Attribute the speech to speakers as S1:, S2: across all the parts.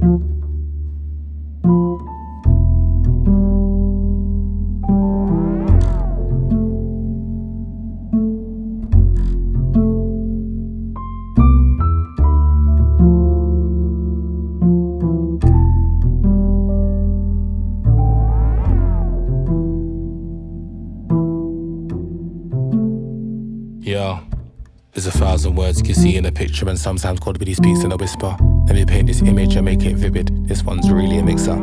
S1: Yo, there's 1,000 words you can see in a picture, and sometimes God really speaks in a whisper. Let me paint this image and make it vivid. This one's really a mix-up.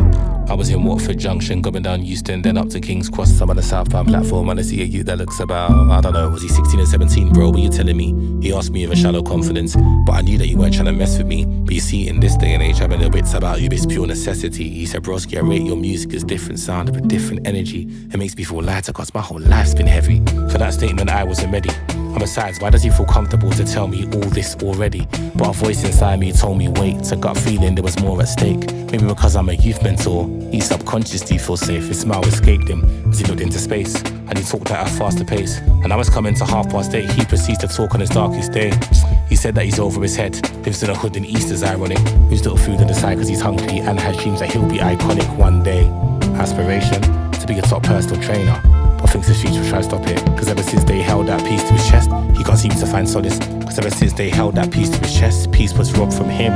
S1: I was in Watford Junction, going down Euston, then up to King's Cross. I'm on the southbound platform, and I see a youth that looks about, I don't know, was he 16 or 17, bro? What you telling me? He asked me with a shallow confidence, but I knew that you weren't trying to mess with me. But you see, in this day and age, having little bits about you is pure necessity. He said, broski, I rate your music as different sound, with different energy. It makes me feel lighter, cause my whole life's been heavy. For that statement, I wasn't ready. And besides, why does he feel comfortable to tell me all this already? But a voice inside me told me wait. It's a gut feeling there was more at stake. Maybe because I'm a youth mentor, he subconsciously feels safe. His smile escaped him as he looked into space, and he talked at a faster pace. And I was coming to 8:30. He proceeds to talk on his darkest day. He said that he's over his head, lives in a hood in Easter's ironic. Who's little food on the side cause he's hungry, and has dreams that he'll be iconic one day. Aspiration to be a top personal trainer, but thinks his future will try to stop it. Cause ever since they held that piece to his chest, he can't seem to find solace. Cause ever since they held that piece to his chest, peace was robbed from him.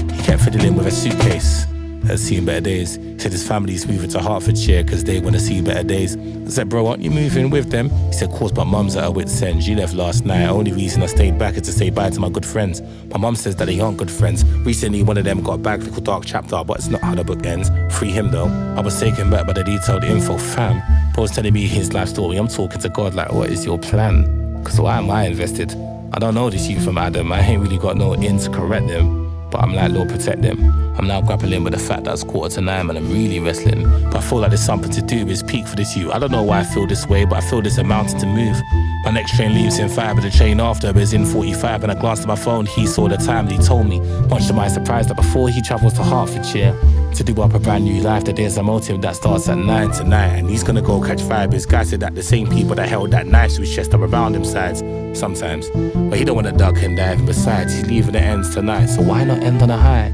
S1: He kept fiddling with a suitcase that had seen better days. He said his family's moving to Hertfordshire cause they wanna see better days. I said, bro, aren't you moving with them? He said, course, but mum's at her wit's end. She left last night. Only reason I stayed back is to say bye to my good friends. My mum says that they aren't good friends. Recently, one of them got back called Dark Chapter, but it's not how the book ends. Free him though. I was taken back by the detailed info, fam. Bro's telling me his life story. I'm talking to God like, what is your plan? Cause why am I invested? I don't know this youth from Adam. I ain't really got no in to correct them. But I'm like, Lord, protect them. I'm now grappling with the fact that it's 9:15 and I'm really wrestling. But I feel like there's something to do. It's peak for this youth. I don't know why I feel this way, but I feel there's a mountain to move. My next train leaves in 5, but the train after is in 45. And I glanced at my phone, he saw the time and he told me, much to my surprise, that before he travels to Hertfordshire to do up a brand new life, that there's a motive that starts at 9 tonight. And he's gonna go catch fire. His guy said that the same people that held that knife to his chest are around him sides sometimes. But he don't wanna duck and dive. And besides, he's leaving the ends tonight. So why not end on a high?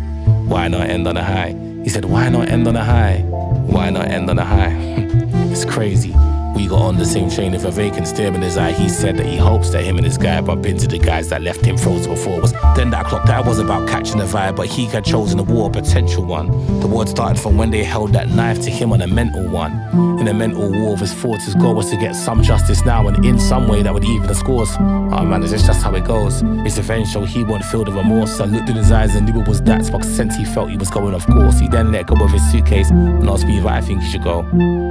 S1: Why not end on a high? He said, why not end on a high? Why not end on a high? It's crazy. We got on the same train with a vacant stare in his eye. He said that he hopes that him and his guy bump into the guys that left him frozen before. Was then that clock that was about catching a vibe, but he had chosen a war, a potential one. The war started from when they held that knife to him on a mental one. In a mental war of his thoughts, his goal was to get some justice now, and in some way that would even the scores. Oh man, it's just how it goes. It's eventual, he won't feel the remorse. I looked in his eyes and knew it was that spark sense he felt he was going, of course. He then let go of his suitcase and asked me if I think he should go.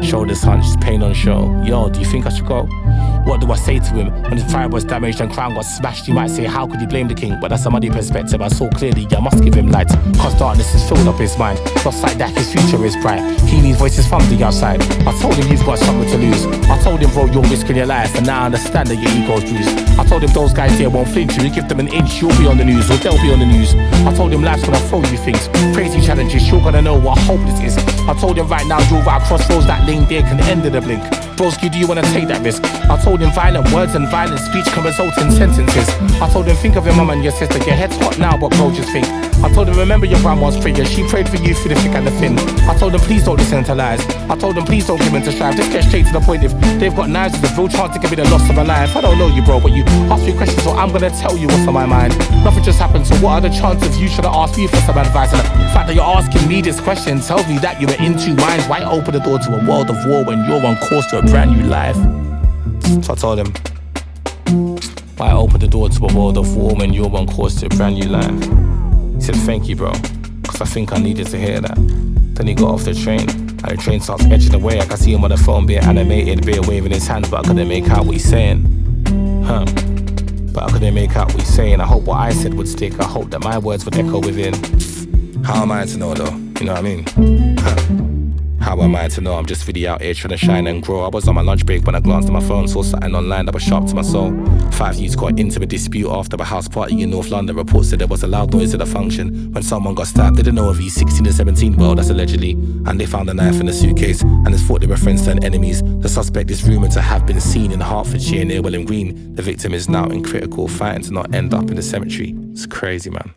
S1: Shoulders hunched, pain on show. Yo, do you think I should go? What do I say to him? When his pride was damaged and crown got smashed, you might say, how could you blame the king? But that's a muddy perspective. I saw clearly, I must give him light. Cause darkness has filled up his mind. Lost sight that his future is bright. He needs voices from the outside. I told him you've got something to lose. I told him, bro, you're risking your life, and now I understand that your ego's bruised. I told him those guys here won't flinch you. You give them an inch, you'll be on the news, or they'll be on the news. I told him life's gonna throw you things, crazy challenges, you're gonna know what hopeless is. I told him right now, you're right crossroads, that lane there can end in a blink. Broski, do you wanna take that risk? I told him violent words and violent speech can result in sentences. I told him think of your mum and your sister, your head's hot now, but bro, just think. I told him remember your grandma's prayer, she prayed for you through the thick and the thin. I told him please don't listen to lies. I told him please don't give in to strife. Just get straight to the point. If they've got knives, there's a real chance it could be the loss of a life. I don't know you, bro, but you ask me questions, so I'm gonna tell you what's on my mind. Nothing just happened, so what are the chances you should have asked me for some advice? And the fact that you're asking me this question tells me that you were in two minds. Why open the door to a world of war when you're on course to a brand new life? So I told him, why open the door to a world of war when you're on course to a brand new life? He said, thank you, bro, cause I think I needed to hear that. Then he got off the train, and the train starts edging away. I can see him on the phone, being animated, being waving his hands, but I couldn't make out what he's saying. But I couldn't make out what he's saying. I hope what I said would stick. I hope that my words would echo within. How am I to know though? You know what I mean? How am I to know? I'm just really out here trying to shine and grow. I was on my lunch break when I glanced at my phone, saw something online that was sharp to my soul. 5 youths got into a dispute after a house party in North London. Reports said there was a loud noise at a function when someone got stabbed. They didn't know if he's 16 or 17, well, that's allegedly. And they found a knife in a suitcase and they thought they were friends turned enemies. The suspect is rumoured to have been seen in Hertfordshire near Welling Green. The victim is now in critical, fighting to not end up in the cemetery. It's crazy, man.